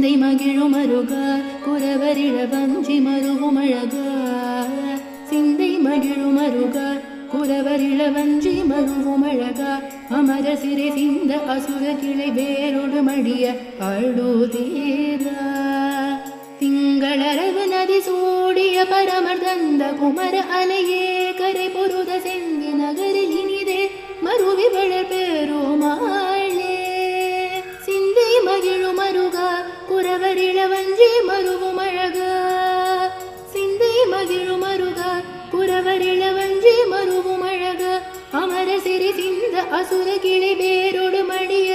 சிந்தை மகிழும் அருக குரவரிழ வஞ்சி மருவும் அழக சிந்தை மகிழும் அருக குரவரிழ வஞ்சி மருவும் அழக அமர சிறை சிந்த அசுர கிளை வேரோடு மடிய அழுதீரா திங்களரவு நதி சூடிய பரமர் தந்த குமர அலையே கரை பொருத செந்தி நகரில் இனிதே மருவி வளர் பெருமாளே சிந்தை மகிழும் அருக குரவரிழ வஞ்சி மருவும் அழக சிந்தை மகிழும் அருக குரவரிழ வஞ்சி மருவும் அழக அமர சிறி சிந்த அசுர கிளை வேரோடு மடிய